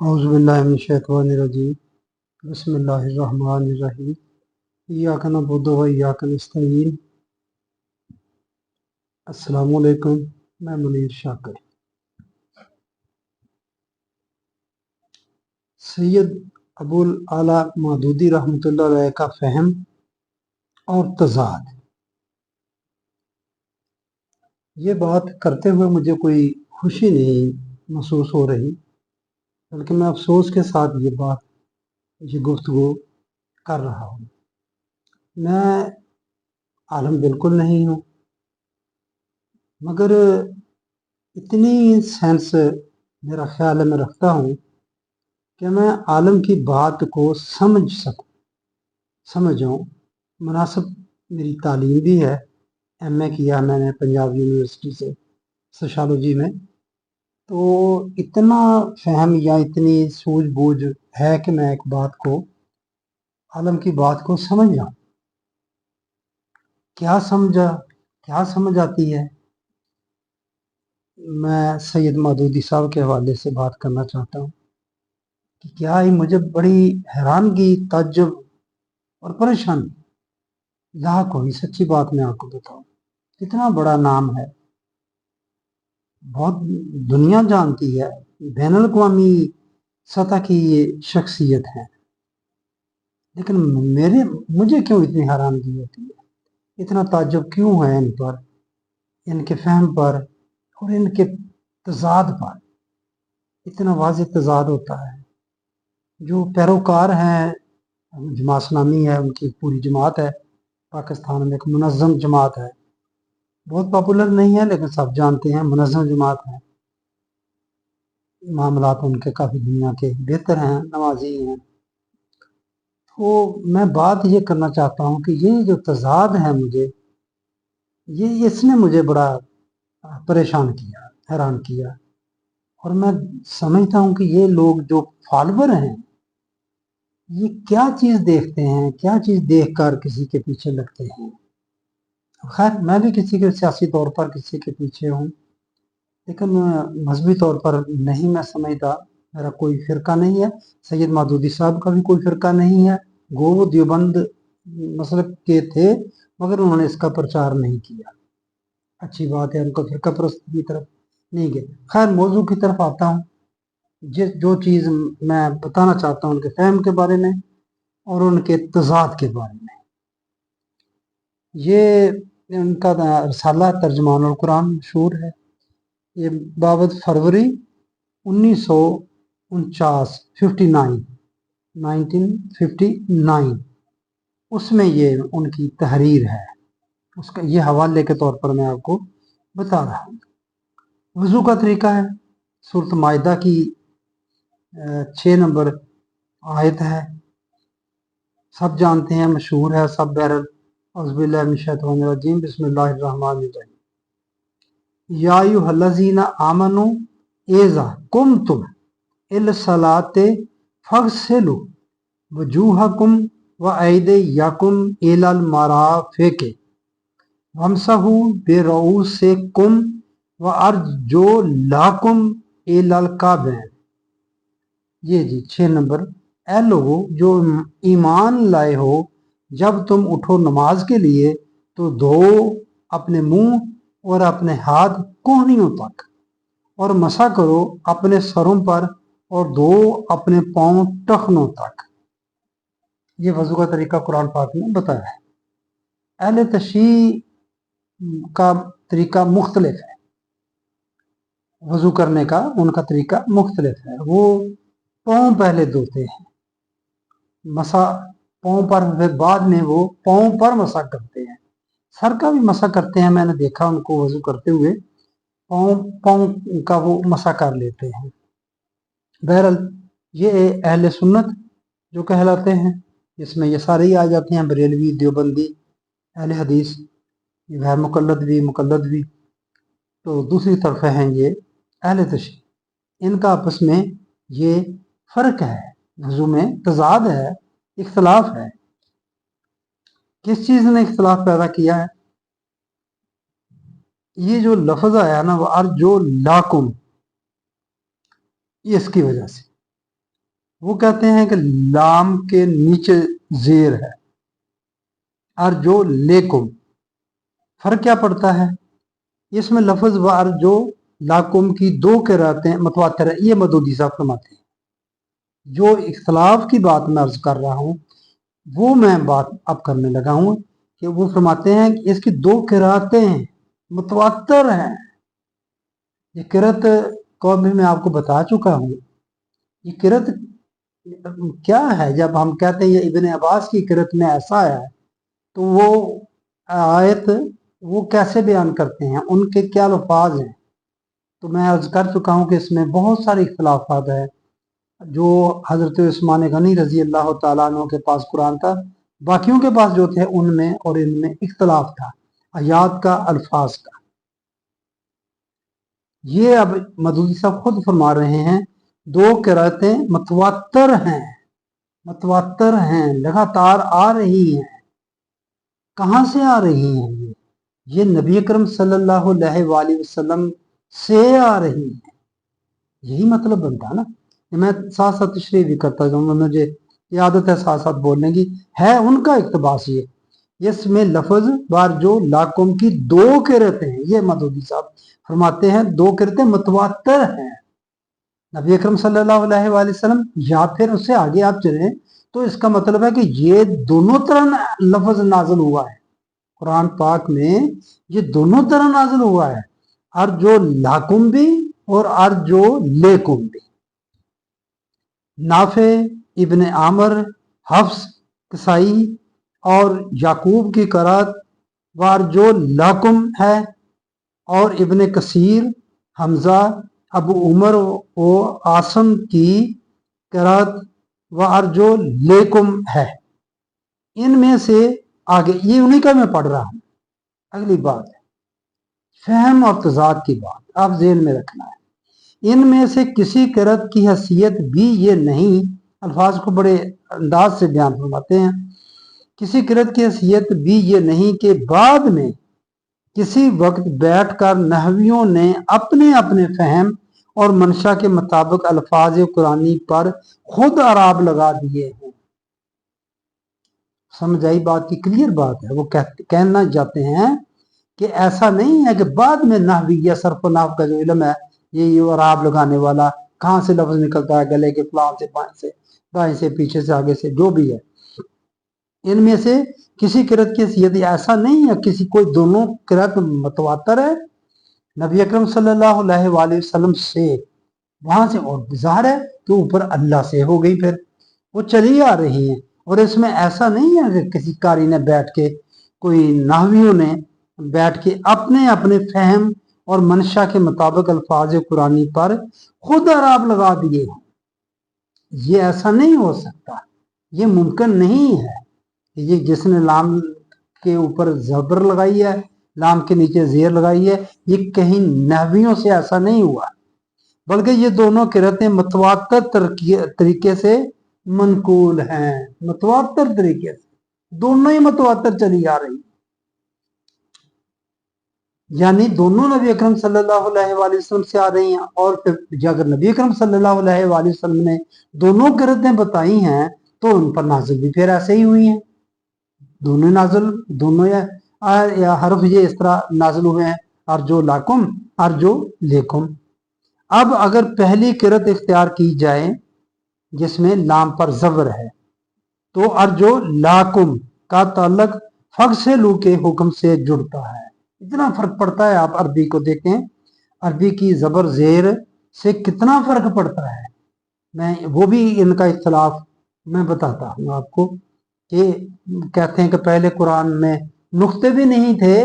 اعوذ باللہ من الشیطان الرجیم بسم اللہ الرحمن الرحیم ایاک نعبد و ایاک نستعین۔ السلام علیکم، میں منیر شاکر۔ سید ابو الاعلیٰ مودودی رحمۃ اللہ علیہ کا فہم اور تضاد، یہ بات کرتے ہوئے مجھے کوئی خوشی نہیں محسوس ہو رہی، بلکہ میں افسوس کے ساتھ یہ گفتگو کر رہا ہوں۔ میں عالم بالکل نہیں ہوں، مگر اتنی سینس میرا خیال ہے میں رکھتا ہوں کہ میں عالم کی بات کو سمجھوں۔ مناسب میری تعلیم بھی ہے، ایم اے کیا میں نے پنجاب یونیورسٹی سے سوشالوجی میں، تو اتنا فہم یا اتنی سوجھ بوجھ ہے کہ میں ایک بات کو، عالم کی بات کو سمجھ جاؤں۔ کیا سمجھ آتی ہے؟ میں سید مودودی صاحب کے حوالے سے بات کرنا چاہتا ہوں کہ کیا ہی مجھے بڑی حیرانگی، تعجب اور پریشانی لاحق ہوئی۔ سچی بات میں آپ کو بتاؤں، اتنا بڑا نام ہے، بہت دنیا جانتی ہے، بین الاقوامی سطح کی یہ شخصیت ہے، لیکن مجھے کیوں اتنی حیرانگی ہوتی ہے، اتنا تعجب کیوں ہے ان پر، ان کے فہم پر اور ان کے تضاد پر؟ اتنا واضح تضاد ہوتا ہے۔ جو پیروکار ہیں، جماعت اسلامی ہے، ان کی پوری جماعت ہے، پاکستان میں ایک منظم جماعت ہے، بہت پاپولر نہیں ہے لیکن سب جانتے ہیں، منظم جماعت ہے، معاملات ان کے کافی دنیا کے بہتر ہیں، نمازی ہیں۔ تو میں بات یہ کرنا چاہتا ہوں کہ یہ جو تضاد ہے، اس نے مجھے بڑا پریشان کیا، حیران کیا، اور میں سمجھتا ہوں کہ یہ لوگ جو فالوور ہیں، یہ کیا چیز دیکھتے ہیں، کیا چیز دیکھ کر کسی کے پیچھے لگتے ہیں۔ خیر، میں بھی کسی کے سیاسی طور پر کسی کے پیچھے ہوں، لیکن مذہبی طور پر نہیں میں سمجھتا، میرا کوئی فرقہ نہیں ہے، سید مودودی صاحب کا بھی کوئی فرقہ نہیں ہے، گو وہ دیوبند مسلک کے تھے مگر انہوں نے اس کا پرچار نہیں کیا، اچھی بات ہے، ان کو فرقہ پرستی کی طرف نہیں گئے۔ خیر، موضوع کی طرف آتا ہوں۔ جو چیز میں بتانا چاہتا ہوں ان کے فہم کے بارے میں اور ان کے تضاد کے بارے میں، یہ ان کا رسالہ ترجمان القرآن مشہور ہے، یہ 22 فروری 1949 اس میں یہ ان کی تحریر ہے، اس کا یہ حوالے کے طور پر میں آپ کو بتا رہا ہوں۔ وضو کا طریقہ ہے، سورۃ مائدہ کی 6 نمبر آیت ہے، سب جانتے ہیں، مشہور ہے، سب بہرحال اعوذ باللہ من الشیطان الرجیم بسم اللہ الرحمن الرحیم یا ایھا الذین آمنوا اذا قمتم الی الصلاۃ فاغسلوا وجوہکم وایدیکم الی المرافق وامسحوا برؤوسکم وارجلکم الی الکعبین۔ یہ 6 نمبر، اے لوگو جو ایمان لائے ہو، جب تم اٹھو نماز کے لیے تو دھو اپنے منہ اور اپنے ہاتھ کونیوں تک، اور مسح کرو اپنے سروں پر اور دھو اپنے پاؤں ٹخنوں تک۔ یہ وضو کا طریقہ قرآن پاک میں بتایا ہے۔ اہل تشیع کا طریقہ مختلف ہے، وضو کرنے کا ان کا طریقہ مختلف ہے۔ وہ پاؤں پہلے دھوتے ہیں، مسح پاؤں پر، پھر بعد میں وہ پاؤں پر مسح کرتے ہیں، سر کا بھی مسح کرتے ہیں، میں نے دیکھا ان کو وضو کرتے ہوئے پاؤں کا وہ مسح کر لیتے ہیں۔ بہرحال یہ اہل سنت جو کہلاتے ہیں، جس میں یہ سارے ہی آ جاتے ہیں، بریلوی، دیوبندی، اہل حدیث، غیر مقلد بھی، تو دوسری طرف ہیں یہ اہل تشیع، ان کا آپس میں یہ فرق ہے، وضو میں تضاد ہے، اختلاف ہے۔ کس چیز نے اختلاف پیدا کیا ہے؟ یہ جو لفظ آیا نا، وہ ارجلکم، یہ اس کی وجہ سے वो कहते हैं कि लाम के नीचे जेर है, और जो लेकुम, फर्क क्या पड़ता है इसमें? लफ्ज व अर्जो लाकुम की दो किरातें मुतवातिर है, ये मदूदी साहब फरमाते हैं। जो इख्तलाफ की बात मैं अर्ज कर रहा हूँ वो मैं बात अब करने लगा हूँ कि वो फरमाते हैं कि इसकी दो किरातें मुतवातिर हैं। ये किरत को भी मैं आपको बता चुका हूँ। ये किरत क्या है? जब हम कहते हैं ये इब्ने अब्बास की किरत में ऐसा है, तो वो आयत वो कैसे बयान करते हैं, उनके क्या अल्फाज हैं? तो मैं अर्ज कर चुका हूँ कि इसमें बहुत सारे इख्तलाफात है। जो हजरत उस्मान गनी रजी अल्लाह तआला अन्हु के पास कुरान था, बाकियों के पास जो थे उनमें और इनमें इख्तलाफ था, आयात का, अल्फाज का। ये अब मदूदी साहब खुद फरमा रहे हैं दो किरातें मुतवात्तर हैं, मुतवात्तर हैं, लगातार आ रही हैं। कहाँ से आ रही हैं? ये नबी अकरम सल्लल्लाहु अलैहि वसल्लम से आ रही हैं। यही मतलब बनता ना। मैं साथ साथ तशरीह भी करता जाऊंगा, मुझे ये आदत है साथ साथ बोलने की, है उनका इक्तबास। ये इसमें लफ्ज बार जो लाकुम की दो किरतें हैं, ये मदूदी साहब फरमाते हैं दो किरतें मुतवात्तर हैं। नबी अकरम सल्लल्लाहु अलैहि वसल्लम या फिर उससे आगे आप चलें तो इसका मतलब है कि ये दोनों तरह लफ्ज नाजिल हुआ है कुरान पाक में, ये दोनों तरह नाजिल हुआ है, और जो लाकुम भी और जो लेकुम भी। नाफे, इब्ने आमर, हफ्स, कसाई और याकूब की करात वार जो लाकुम है, और इब्ने कसीर, हमजा, अबू उमर व आसम की करात वार जो लेकुम है। इनमें से आगे ये उन्हीं का मैं पढ़ रहा हूं। अगली बात है फहम और तजाद की बात, आप ज़हन में रखना है। इनमें से किसी किरत की हैसियत भी ये नहीं, अल्फाज को बड़े अंदाज से बयान फरमाते हैं, किसी किरत की हैसियत भी ये नहीं कि बाद में किसी वक्त बैठकर नहवियों ने अपने अपने फहम और मंशा के मुताबिक अल्फाज कुरानी पर खुद अराब लगा दिए हैं। समझ आई बात की? क्लियर बात है। वो कहना चाहते हैं कि ऐसा नहीं है कि बाद में नहवी या सर्फ नाफ का जो इल्म है ये अराब लगाने वाला, कहाँ से लफ्ज निकलता है, गले के फलां से, बाएं से, पीछे से, आगे से, जो भी है, इनमें से किसी किरत की हैसियत ऐसा नहीं है, किसी कोई दोनों किरत मुतवातर है नबी अकरम सल्लल्लाहु अलैहि वसल्लम से, वहां से, और ज़ाहिर है कि ऊपर अल्लाह से हो गई, फिर वो चली आ रही है। और इसमें ऐसा नहीं है कि किसी कारी ने बैठ के, कोई नाहवियों ने बैठ के अपने अपने फहम और मंशा के मुताबिक अल्फाज कुरानी पर खुद अराब लगा दिए हैं। ये ऐसा नहीं हो सकता, ये मुमकिन नहीं है। ये जिसने लाम के ऊपर जबर लगाई है, लाम के नीचे जेर लगाई है, ये कहीं नहवियों से ऐसा नहीं हुआ, बल्कि ये दोनों किरतें मुतवातर तरीके से मनकूल हैं, मुतवातर तरीके से दोनों ही मुतवातर चली आ रही, यानी दोनों नबी अकरम सल्लल्लाहु अलैहि वसल्लम से आ रही हैं। और फिर अगर नबी अकरम सल्लल्लाहु अलैहि वसल्लम ने दोनों किरतें बताई हैं तो उन पर नाजिल भी फिर ऐसे ही हुई हैं, दोनों नाजिल, दोनों या हर्फ ये इस तरह नाजिल हुए हैं, और जो लाकुम और जो लेकुम। अब अगर पहली किरत इख्तियार की जाए जिसमें लाम पर जबर है, तो अर्जो लाकुम का ताल्लुक फगसेलू के हुक्म से जुड़ता है। इतना फर्क पड़ता है। आप अरबी को देखें, अरबी की जबर जेर से कितना फर्क पड़ता है। मैं वो भी इनका इख्तलाफ मैं बताता हूँ आपको, कि कहते हैं कि पहले कुरान में नुक्ते भी नहीं थे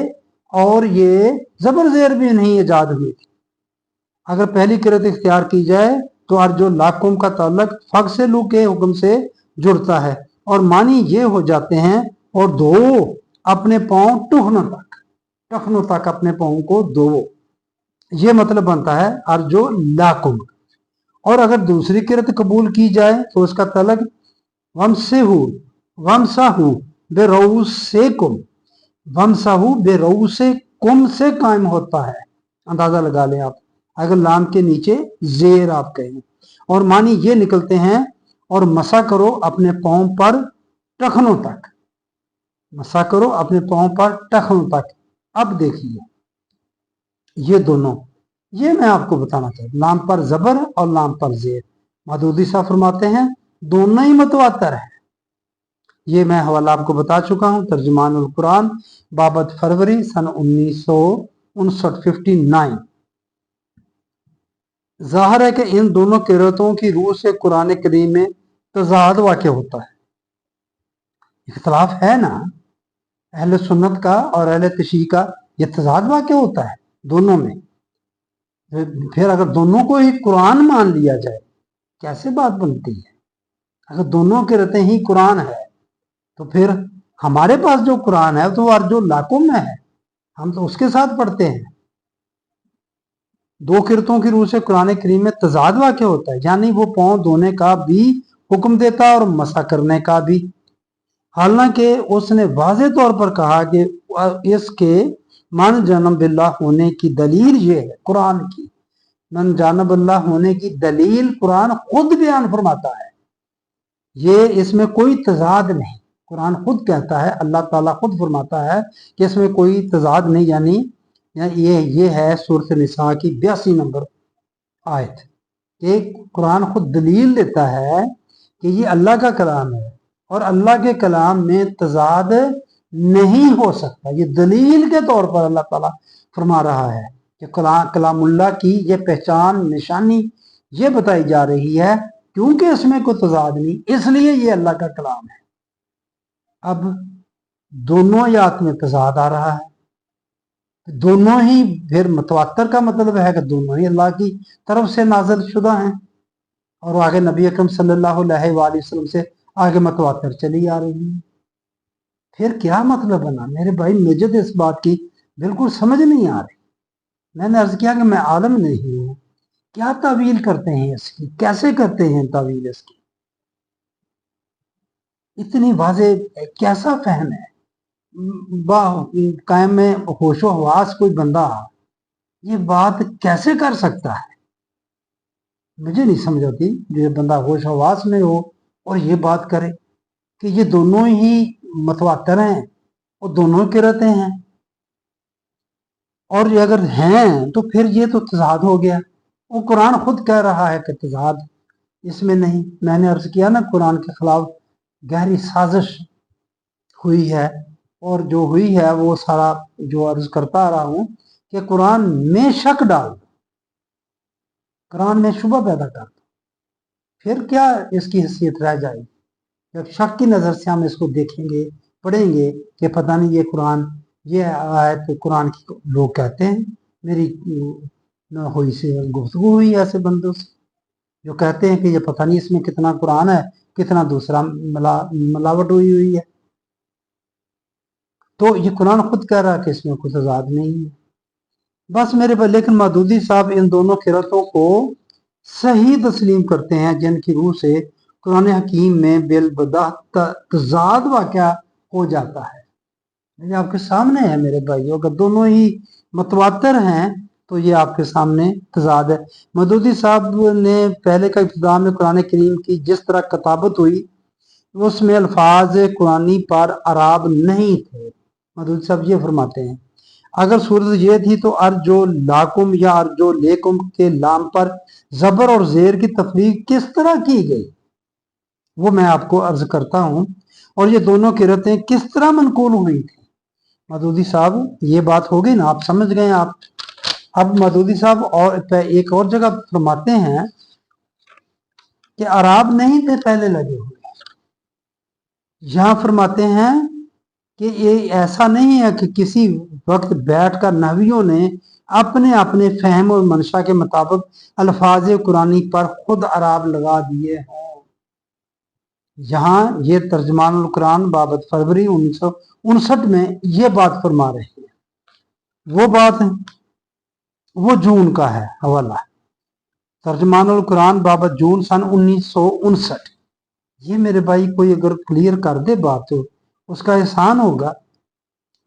और ये जबर जेर भी नहीं ईजाद हुई थी। अगर पहली किरत इख्तियार की जाए तो अर्जो लाकुम का ताल्लुक फगसेलू के हुक्म से जुड़ता है, और मानी ये हो जाते हैं, और धो अपने पांव टखनों तक अपने पांव को धो, ये मतलब बनता है अर्जो लाकुम। और अगर दूसरी किरत कबूल की जाए तो उसका ताल्लुक वमसाहू बेरऊसेकुम, वमसाहू बेरऊसेकुम से कायम होता है। अंदाजा लगा लें आप, अगर लाम के नीचे जेर आप कहें, और मानी ये निकलते हैं, और मसा करो अपने पांव पर टखनों तक, मसा करो अपने पांव पर टखनों तक। अब देखिए ये दोनों, ये मैं आपको बताना चाहता हूं, लाम पर जबर और लाम पर जेर। मदूदी साहब फरमाते हैं दोनों ही मतवातर है। ये मैं हवाला आपको बता चुका हूं, तर्जुमान उल कुरान बाबत फरवरी सन 1959 59। जाहिर है कि इन दोनों किरतों की रूह से कुरान करीम में तजाद वाक़ होता है। इख्तलाफ है ना अहले सुन्नत का और अहले तशरीह का, ये तजाद वाक़ होता है दोनों में। फिर अगर दोनों को ही कुरान मान लिया जाए कैसे बात बनती है? अगर दोनों किरतें ही कुरान है तो फिर हमारे पास जो कुरान है तो जो लाखों में है, हम तो उसके साथ पढ़ते हैं। दो किरतों की रूह से कुरान करीम में तजाद वाक़ होता है, यानी वो पांव धोने का भी हुक्म देता है और मसा करने का भी। हालांकि उसने वाज़े तौर पर कहा कि इसके मन जनम बिल्लाह होने की दलील ये है कुरान की, मन जानब अल्लाह होने की दलील कुरान खुद बयान फरमाता है। ये इसमें कोई तजाद नहीं, कुरान खुद कहता है, अल्लाह ताला खुद फरमाता है कि इसमें कोई तजाद नहीं। यानी ये है सूरत निसा की 82 नंबर आयत कि कुरान खुद दलील देता है कि ये अल्लाह का कलाम है और अल्लाह के कलाम में तजाद नहीं हो सकता। ये दलील के तौर पर अल्लाह ताला फरमा रहा है कि कलामुल्लाह की ये पहचान निशानी ये बताई जा रही है क्योंकि इसमें कोई तजाद नहीं, इसलिए ये अल्लाह का कलाम है। अब दोनों आयत में तजाद आ रहा है, दोनों ही फिर मतवातर का मतलब है कि दोनों ही अल्लाह की तरफ से नाज़िल शुदा हैं और आगे नबी अकरम सल्लल्लाहु अलैहि वसल्लम से आगे मतवातर चली आ रही है। फिर क्या मतलब बना मेरे भाई? मुझे तो इस बात की बिल्कुल समझ नहीं आ रही। मैंने अर्ज किया कि मैं आलम नहीं हूं, क्या तावील करते हैं इसकी, कैसे करते हैं तावील इसकी? इतनी वाजे कैसा फहम है? कायम में होशो हवास कोई बंदा ये बात कैसे कर सकता है? मुझे नहीं समझ आती। जो बंदा होश हवास में हो और ये बात करे कि ये दोनों ही मतवातर हैं और दोनों किरते हैं, और ये अगर हैं तो फिर ये तो तजाद हो गया। वो कुरान खुद कह रहा है कि तजाद इसमें नहीं। मैंने अर्ज किया ना कुरान के खिलाफ गहरी साजिश हुई है, और जो हुई है वो सारा जो अर्ज करता आ रहा हूं कि कुरान में शक डाल दो, कुरान में शुबा पैदा कर दो, फिर क्या इसकी हैसियत रह जाएगी? जब शक की नज़र से हम इसको देखेंगे पढ़ेंगे कि पता नहीं ये कुरान, ये आयत कुरान की लोग कहते हैं मेरी न हुई से गुफ्तगू हुई ऐसे बंदों से जो कहते हैं कि ये पता नहीं इसमें कितना कुरान है, कितना दूसरा मिलावट हुई है। तो ये कुरान खुद कह रहा है कि इसमें कोई तजाद नहीं है। बस मेरे पर लेकिन मदूदी साहब इन दोनों किरतों को सही तस्लीम करते हैं जिनकी रूह से कुरान हकीम में बिलबदा तजाद वाक़या हो जाता है। ये आपके सामने है मेरे भाइयों, अगर दोनों ही मतवातर हैं तो ये आपके सामने तजाद है। मदूदी साहब ने पहले का इब्तिदा में कुरान करीम की जिस तरह किताबत हुई उसमें अल्फाज कुरानी पर अराब नहीं थे। मदूदी साहब ये फरमाते हैं अगर सूरत ये थी तो अर्जो लाकुम या अर्जो लेकुम के लाम पर जबर और जेर की तफरीक किस तरह की गई वो मैं आपको अर्ज करता हूं, और ये दोनों किरतें किस तरह मनकूल हुई थी। मदूदी साहब ये बात हो गई ना, आप समझ गए आप। अब मदूदी साहब और एक और जगह फरमाते हैं कि अराब नहीं थे पहले लगे हुए। यहां फरमाते हैं कि ये ऐसा नहीं है कि किसी वक्त बैठकर नबियों ने अपने अपने फहम और मंशा के मुताबिक अल्फाज कुरानी पर खुद अराब लगा दिए हैं। यहाँ ये तर्जमान कुरान बाबत फरवरी 1959 में ये बात फरमा रहे हैं। वो बात है वो जून का है हवाला, तर्जमान कुरान बाबत जून सन 1959। ये मेरे भाई कोई अगर क्लियर कर दे बात तो उसका एहसान होगा।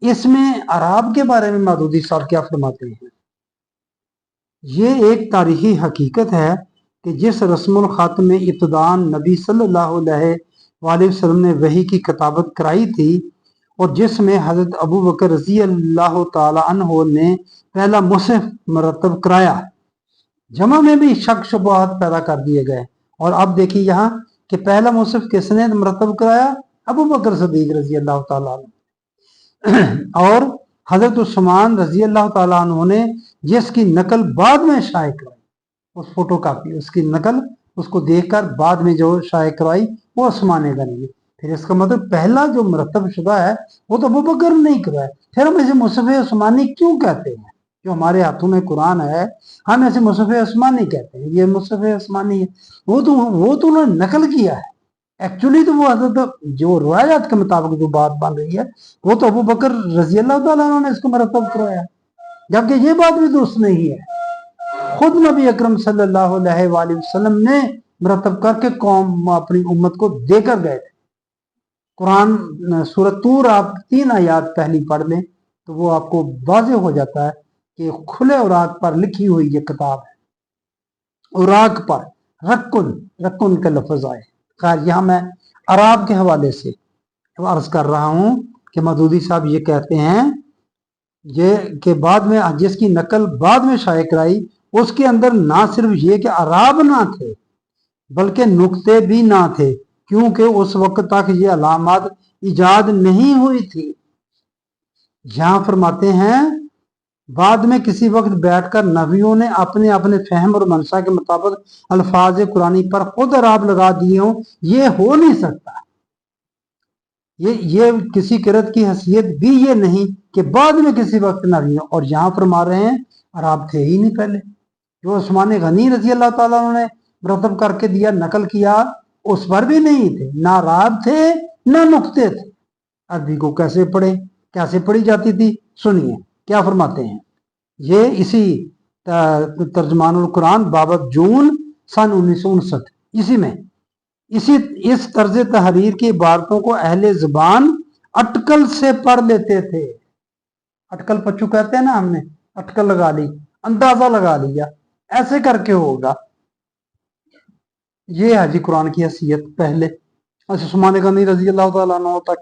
इसमें अराब के बारे में मदूदी साहब क्या फरमाते हैं? ये एक तारीखी हकीकत है کہ جس رسم الخط میں ابتدان نبی صلی اللہ علیہ وآلہ وسلم نے وحی کی کتابت کرائی تھی اور جس میں حضرت ابو بکر رضی اللہ تعالی عنہ نے پہلا مصحف مرتب کرایا، جمع میں بھی شک شبہات پیدا کر دیے گئے۔ اور اب دیکھیے یہاں کہ پہلا مصحف کس نے مرتب کرایا؟ ابو بکر صدیق رضی اللہ تعالیٰ عنہ، اور حضرت عثمان رضی اللہ تعالیٰ عنہ نے جس کی نقل بعد میں شائع کرائی، اس فوٹو کاپی اس کی نقل اس کو دیکھ کر بعد میں جو شائع کرائی وہ عثمان غنی نے۔ پھر اس کا مطلب پہلا جو مرتب شدہ ہے وہ تو ابو بکر نے نہیں کرایا، پھر ہم اسے مصحف عثمانی کیوں کہتے ہیں؟ جو ہمارے ہاتھوں میں قرآن ہے ہم ایسے مصحف عثمانی کہتے ہیں، یہ مصحف عثمانی ہے، وہ تو انہوں نے نقل کیا ہے، ایکچولی تو وہ حضرت جو روایات کے مطابق جو بات بن رہی ہے وہ تو ابو بکر رضی اللہ تعالیٰ عنہ نے اس کو مرتب کرایا، جبکہ یہ بات بھی درست نہیں ہے، خود نبی اکرم صلی اللہ علیہ وآلہ وسلم نے مرتب کر کے قوم اپنی امت کو دے کر گئے تھے۔ قرآن سورۃ طور آپ 3 آیات پہلی پڑھ لیں تو وہ آپ کو واضح ہو جاتا ہے کہ کھلے اوراق پر لکھی ہوئی یہ کتاب ہے، اوراق پر رکن کا لفظ آئے۔ خیر یہاں میں عراب کے حوالے سے عرض کر رہا ہوں کہ مودودی صاحب یہ کہتے ہیں یہ کہ بعد میں جس کی نقل بعد میں شائع کرائی اس کے اندر نہ صرف یہ کہ عراب نہ تھے بلکہ نقطے بھی نہ تھے، کیونکہ اس وقت تک یہ علامات ایجاد نہیں ہوئی تھی۔ یہاں فرماتے ہیں بعد میں کسی وقت بیٹھ کر نبیوں نے اپنے اپنے فہم اور منشا کے مطابق الفاظ قرآنی پر خود عراب لگا دیے ہوں، یہ ہو نہیں سکتا۔ یہ کسی قرت کی حیثیت بھی یہ نہیں کہ بعد میں کسی وقت نبیوں، اور یہاں فرما رہے ہیں عراب تھے ہی نہیں پہلے، جو عثمان غنی رضی اللہ تعالیٰ عنہ نے مرتب کر کے دیا نقل کیا اس پر بھی نہیں تھے، نہ عراب تھے نہ نقطے تھے۔ عربی کو کیسے پڑھی جاتی تھی؟ سنیے کیا فرماتے ہیں۔ یہ اسی ترجمان القرآن بابت جون سن 1959 اسی میں اس طرز تحریر کی عبارتوں کو اہل زبان اٹکل سے پڑھ لیتے تھے۔ اٹکل پچو کہتے ہیں نا، ہم نے اٹکل لگا لی، اندازہ لگا لیا ایسے کر کے ہوگا۔ یہ ہے جی قرآن کی حیثیت پہلے عثمان غنی رضی اللہ تعالیٰ عنہ تک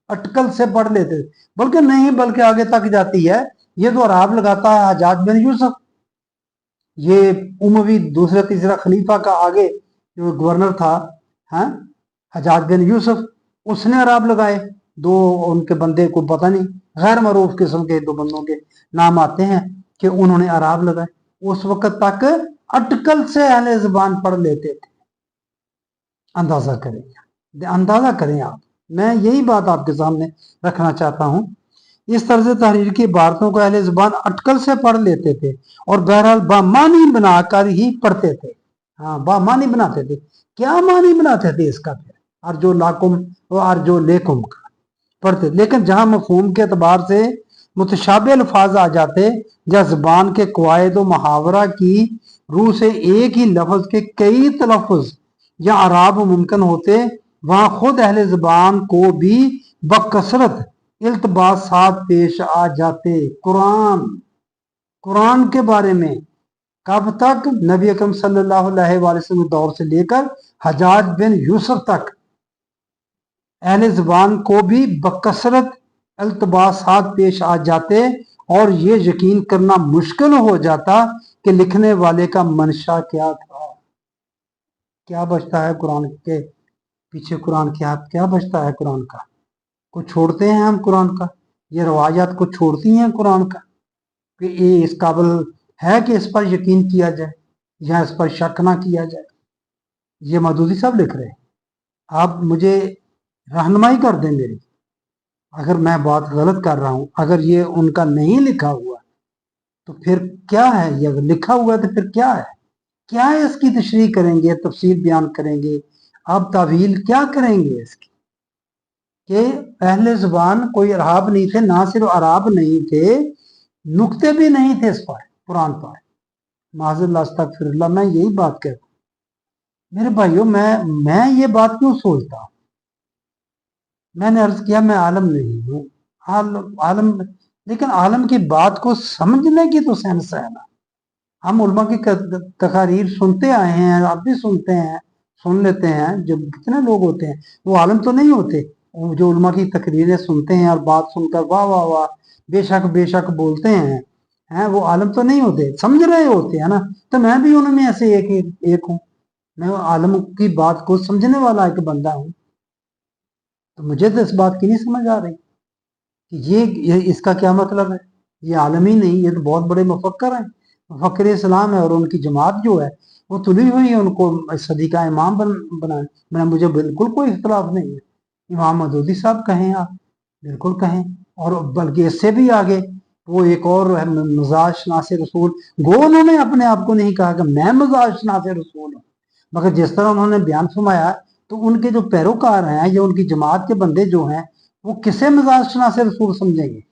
اٹکل سے پڑھ لیتے تھے، بلکہ آگے تک جاتی ہے۔ یہ تو عراب لگاتا ہے حجاج بن یوسف، یہ اموی دوسرے تیسرا خلیفہ کا آگے جو گورنر تھا حجاج بن یوسف، اس نے عراب لگائے، دو ان کے بندے کو پتہ نہیں غیر معروف قسم کے دو بندوں کے نام آتے ہیں کہ انہوں نے عراب لگائے۔ اس وقت تک اٹکل سے اہل زبان پڑھ لیتے تھے۔ اندازہ کریں آپ، میں یہی بات آپ کے سامنے رکھنا چاہتا ہوں۔ اس طرز تحریر کی عبارتوں کو اہل زبان اٹکل سے پڑھ لیتے تھے اور بہرحال بامانی بنا کر ہی پڑھتے تھے۔ بامانی بناتے تھے۔ کیا معنی بناتے تھے اس کا؟ پھر ارجو لاکم و ارجو لیکم کا پڑھتے، لیکن جہاں مفہوم کے اعتبار سے متشابہ الفاظ آ جاتے یا زبان کے قواعد و محاورہ کی روح سے ایک ہی لفظ کے کئی تلفظ یا اعراب ممکن ہوتے، وہاں خود اہل زبان کو بھی بکثرت التباسات پیش آ جاتے۔ قرآن کے بارے میں کب تک؟ نبی اکرم صلی اللہ علیہ وآلہ وسلم دور سے لے کر حجاج بن یوسف تک اہل زبان کو بھی بکثرت التباسات پیش آ جاتے اور یہ یقین کرنا مشکل ہو جاتا کہ لکھنے والے کا منشا کیا تھا۔ کیا بچتا ہے قرآن کے پیچھے؟ قرآن کیا بچتا ہے قرآن کا؟ کچھ چھوڑتے ہیں ہم قرآن کا؟ یہ روایات کو چھوڑتی ہیں قرآن کا کہ یہ اس قابل ہے کہ اس پر یقین کیا جائے یا اس پر شک نہ کیا جائے؟ یہ مودودی صاحب لکھ رہے ہیں، آپ مجھے رہنمائی کر دیں میری، اگر میں بات غلط کر رہا ہوں، اگر یہ ان کا نہیں لکھا ہوا تو پھر کیا ہے؟ یہ اگر لکھا ہوا ہے تو پھر کیا ہے اس کی تشریح کریں گے، تفصیل بیان کریں گے، آپ تعویل کیا کریں گے اس کی؟ کہ اہل زبان کوئی عراب نہیں تھے، نہ صرف عراب نہیں تھے، نقطے بھی نہیں تھے اس پر قرآن پر۔ معاذ اللہ استغفر اللہ، میں یہی بات کہتا ہوں میرے بھائیوں، میں یہ بات کیوں سوچتا ہوں؟ میں نے عرض کیا میں عالم نہیں ہوں، عالم لیکن عالم کی بات کو سمجھنے کی تو سینس ہے نا۔ हम उलमा की तकारीर सुनते आए हैं, आप भी सुनते हैं, सुन लेते हैं। जो कितने लोग होते हैं वो आलम तो नहीं होते, वो जो उलमा की तकरीरें सुनते हैं और बात सुनकर वाह वाह वाह बेशक बेशक बोलते हैं, वो आलम तो नहीं होते, समझ रहे होते हैं ना। तो मैं भी उनमें ऐसे एक हूँ, मैं आलम की बात को समझने वाला एक बंदा हूँ। तो मुझे तो इस बात की नहीं समझ आ रही कि ये इसका क्या मतलब है। ये आलम ही नहीं, ये तो बहुत बड़े मुफक्कर हैं, मुफक्कर इस्लाम है, और उनकी जमात जो है वो तुली हुई है उनको सदी का इमाम बनाए। मुझे बिल्कुल कोई इख्तलाफ नहीं है। इमाम मदूदी साहब कहें आप, बिल्कुल कहें, और बल्कि इससे भी आगे वो एक और है मजाज शनास रसूल। गो उन्होंने अपने आप को नहीं कहा कि मैं मजाज शनास रसूल हूँ, मगर जिस तरह उन्होंने बयान फरमाया तो उनके जो पैरोकार हैं या उनकी जमात के बंदे जो हैं वो किसे मजाज शनास रसूल समझेंगे?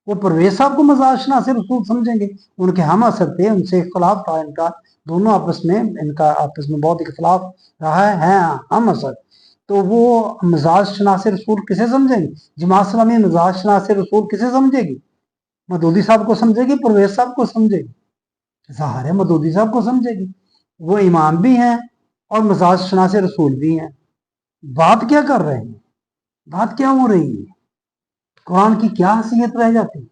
वो परवेज साहब को मजाज शनास रसूल समझेंगे? उनके हम असर थे, उनसे इख्तलाफ था इनका, दोनों आपस में इनका आपस में बहुत इख्तलाफ रहा है हम असर। तो वो मजाज शनास रसूल किसे समझेंगे? जमात इस्लामी मजाज शनास रसूल किसे समझेगी? मदूदी साहब को समझेगी, परवेज साहब को समझेगी? ज़ाहिर है मदूदी साहब को समझेगी। वो इमाम भी हैं और मजाज शनास रसूल भी हैं। बात क्या कर रहे हैं, बात क्या हो रही है, कुरान की क्या हैसियत रह जाती है?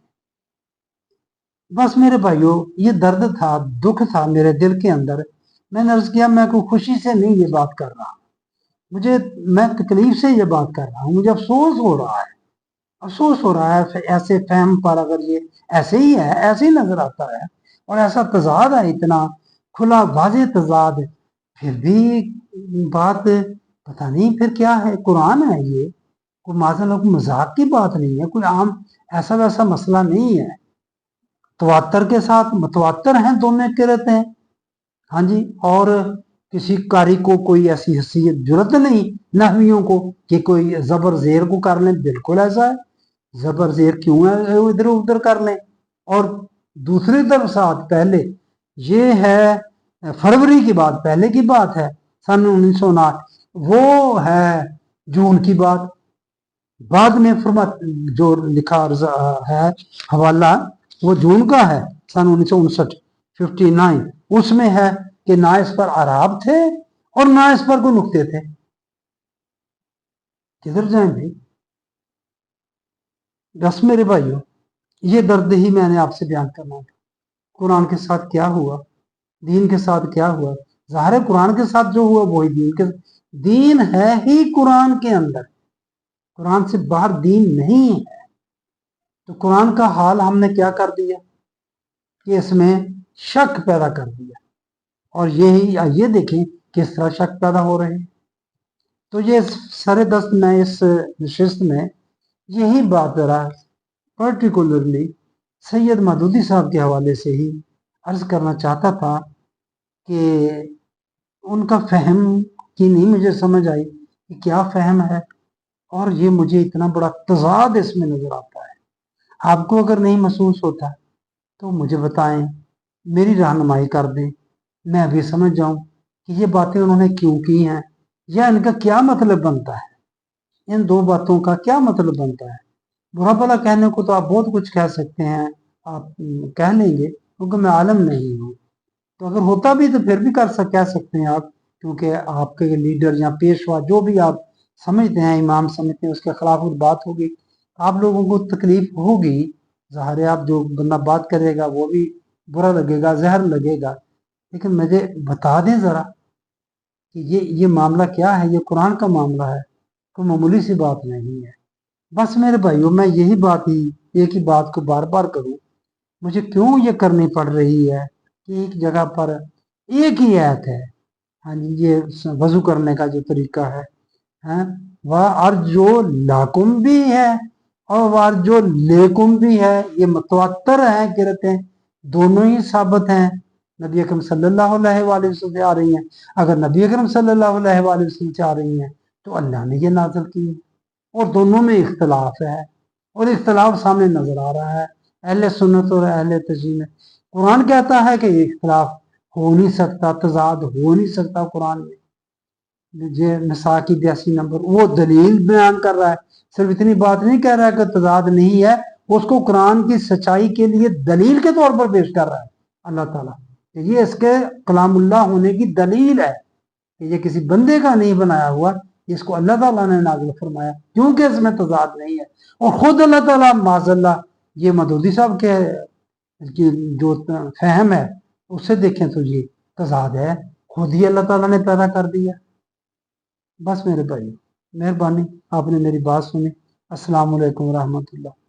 बस मेरे भाइयों, ये दर्द था, दुख था मेरे दिल के अंदर। मैंने अर्ज किया मैं कोई खुशी से नहीं ये बात कर रहा, मैं तकलीफ से ये बात कर रहा हूँ। मुझे अफसोस हो रहा है, अफसोस हो रहा है ऐसे फहम पर। अगर ये ऐसे ही है, ऐसे ही नजर आता है, और ऐसा तजाद है, इतना खुला वाज़ेह तजाद, फिर भी बात पता नहीं फिर क्या है। कुरान है ये, कोई माज़अल्लाह कोई मजाक की बात नहीं है, कोई आम ऐसा वैसा मसला नहीं है। तवातर के साथ मतवातर हैं दोनों किरत हैं, हाँ जी। और किसी कारी को कोई ऐसी हैसियत जरूरत नहीं नहवियों को कि कोई जबर जेर को कर लें, बिल्कुल ऐसा है। जबर जेर क्यों है इधर उधर कर लें। और दूसरी तरफ साथ पहले ये है फरवरी की बात, पहले की बात है सन 1959, वो है जून की बात। बाद में फरमा जो लिखा है हवाला वो जून का है, सन 1959 59, उसमें है कि ना इस पर आराब थे और ना इस पर कोई नुक्ते थे। किधर जाएं भाई? बस मेरे भाइयों, ये दर्द ही मैंने आपसे बयान करना था। कुरान के साथ क्या हुआ, दीन के साथ क्या हुआ? ज़ाहिर है कुरान के साथ जो हुआ वही दीन है ही कुरान के अंदर, कुरान से बाहर दीन नहीं है। तो कुरान का हाल हमने क्या कर दिया कि इसमें शक पैदा कर दिया, और ये देखें किस तरह शक पैदा हो रहे हैं। तो ये सरे दस्त में इस नशिस्त में यही बात जरा पर्टिकुलरली सैयद मदूदी साहब के हवाले से ही अर्ज करना चाहता था कि उनका फहम की नहीं मुझे समझ आई कि क्या फहम है, और ये मुझे इतना बड़ा तजाद इसमें नजर आता है। आपको अगर नहीं महसूस होता तो मुझे बताएं, मेरी रहनुमाई कर दें, मैं भी समझ जाऊं कि ये बातें उन्होंने क्यों की हैं, या इनका क्या मतलब बनता है, इन दो बातों का क्या मतलब बनता है। बुरा भला कहने को तो आप बहुत कुछ कह सकते हैं, आप कह लेंगे, क्योंकि मैं आलम नहीं हूँ। तो अगर होता भी तो फिर भी कह सकते हैं आप, क्योंकि आपके लीडर या पेशवा जो भी आप समझते हैं, इमाम समझते हैं, उसके खिलाफ कुछ बात होगी, आप लोगों को तकलीफ होगी। ज़ाहिर है आप जो बंदा बात करेगा वो भी बुरा लगेगा, जहर लगेगा, लेकिन मुझे बता दें ज़रा कि ये मामला क्या है। ये कुरान का मामला है, कोई मामूली सी बात नहीं है। बस मेरे भाइयों, मैं यही बात ही एक ही बात को बार बार करूं, मुझे क्यों ये करनी पड़ रही है कि एक जगह पर एक ही आयत है, हाँ जी, ये वजू करने का जो तरीका है, हैं, वह अर्जो लाकुम भी है और अर्जो लेकुम भी है, ये मुतवात्तर है किरतें, दोनों ही साबित हैं, नबी अकरम सल्लल्लाहु अलैहि वसल्लम से आ रही हैं। अगर नबी अकरम सल्लल्लाहु अलैहि वसल्लम से आ रही हैं तो अल्लाह ने ये नाज़िल की है, और दोनों में इख्तलाफ है, और इख्तलाफ सामने नजर आ रहा है अहले सुन्नत और अहले तस्लीम में। कुरान कहता है कि ये इख्तलाफ हो नहीं सकता, तजाद हो नहीं सकता कुरान में। ये निसा की 82 नंबर वो दलील बयान कर रहा है, सिर्फ इतनी बात नहीं कह रहा है कि तजाद नहीं है, उसको कुरान की सच्चाई के लिए दलील के तौर पर पेश कर रहा है अल्लाह ताला کہ یہ اس کے کلامullah ہونے کی دلیل ہے کہ یہ کسی بندے کا نہیں بنایا ہوا، اس کو اللہ تعالیٰ نے نازل فرمایا، کیونکہ اس میں تضاد نہیں ہے۔ اور خود اللہ تعالیٰ معاذ اللہ، یہ مدودی صاحب کے جو فہم ہے اس سے دیکھیں تو یہ تضاد ہے، خود ہی اللہ تعالیٰ نے پیدا کر دیا۔ بس میرے بھائی، مہربانی، آپ نے میری بات سنی۔ السلام علیکم ورحمۃ اللہ۔